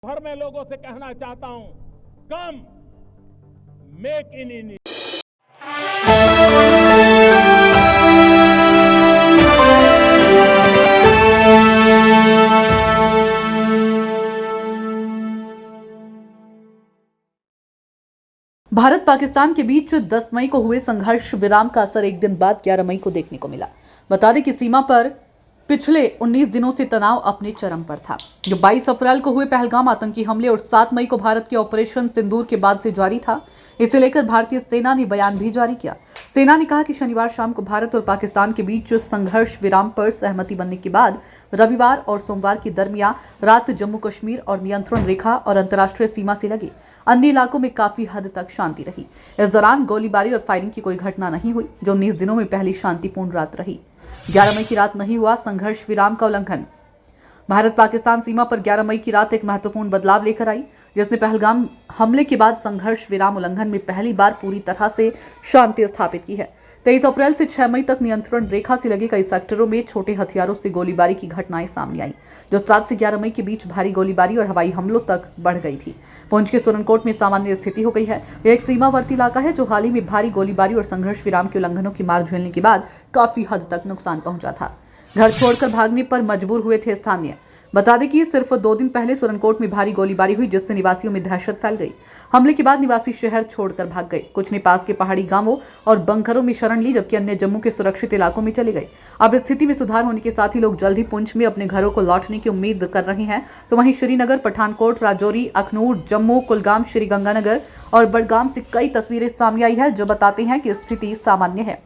भर में लोगों से कहना चाहता हूं, कम make in India. Bharat Pakistan के बीच 10 मई को हुए संघर्ष विराम का असर एक दिन बाद 11 मई को देखने को मिला। बता दें कि सीमा पर पिछले 19 दिनों से तनाव अपने चरम पर था। जो 22 अप्रैल को हुए पहलगाम आतंकी हमले और 7 मई को भारत के ऑपरेशन सिंदूर के बाद से जारी था। इसे लेकर भारतीय सेना ने बयान भी जारी किया। सेना ने कहा कि शनिवार शाम को भारत और पाकिस्तान के बीच संघर्ष विराम पर सहमति बनने के बाद रविवार और सोमवार के दरमियान रात जम्मू कश्मीर और नियंत्रण रेखा और अंतर्राष्ट्रीय सीमा से लगे अन्य इलाकों में काफी हद तक शांति रही। इस दौरान गोलीबारी और फायरिंग की कोई घटना नहीं हुई, जो 19 दिनों में पहली शांतिपूर्ण रात रही। 11 मई की रात नहीं हुआ संघर्ष विराम का उल्लंघन। भारत पाकिस्तान सीमा पर 11 मई की रात एक महत्वपूर्ण बदलाव लेकर आई, जिसने पहलगाम हमले के बाद संघर्ष विराम उल्लंघन में पहली बार पूरी तरह से शांति स्थापित की है। 23 अप्रैल से 6 मई तक नियंत्रण रेखा से लगे कई सेक्टरों में छोटे हथियारों से गोलीबारी की घटनाएं सामने आई, जो 7 से 11 मई के बीच भारी गोलीबारी और हवाई हमलों तक बढ़ गई थी। पुंछ के सुरनकोट में सामान्य स्थिति हो गई है। यह एक सीमावर्ती इलाका है जो हाल ही में भारी गोलीबारी और संघर्ष विराम के उल्लंघनों की मार झेलने के बाद काफी हद तक नुकसान पहुंचा था। घर छोड़कर भागने पर मजबूर हुए थे स्थानीय। बता दें कि सिर्फ 2 दिन पहले सुरनकोट में भारी गोलीबारी हुई, जिससे निवासियों में दहशत फैल गई। हमले के बाद निवासी शहर छोड़कर भाग गए। कुछ ने पास के पहाड़ी गांवों और बंकरों में शरण ली, जबकि अन्य जम्मू के सुरक्षित इलाकों में चले गए। अब स्थिति में सुधार होने के साथ ही लोग जल्द ही पुंछ में अपने घरों को लौटने की उम्मीद कर रहे हैं। तो वहीं श्रीनगर, पठानकोट, राजौरी, अखनूर, जम्मू, कुलगाम, श्रीगंगानगर और बडगाम से कई तस्वीरें सामने आई है, जो बताते हैं कि स्थिति सामान्य है।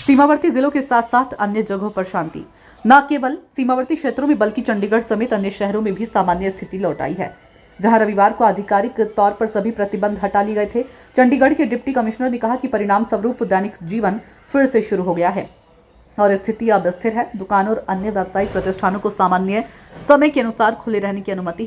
सीमावर्ती जिलों के साथ साथ अन्य जगहों पर शांति, न केवल सीमावर्ती क्षेत्रों में बल्कि चंडीगढ़ समेत अन्य शहरों में भी सामान्य स्थिति लौट आई है, जहां रविवार को आधिकारिक तौर पर सभी प्रतिबंध हटा लिए गए थे। चंडीगढ़ के डिप्टी कमिश्नर ने कहा कि परिणाम स्वरूप दैनिक जीवन फिर से शुरू हो गया है और स्थिति अब स्थिर है। दुकानों और अन्य व्यावसायिक प्रतिष्ठानों को सामान्य समय के अनुसार खुले रहने की अनुमति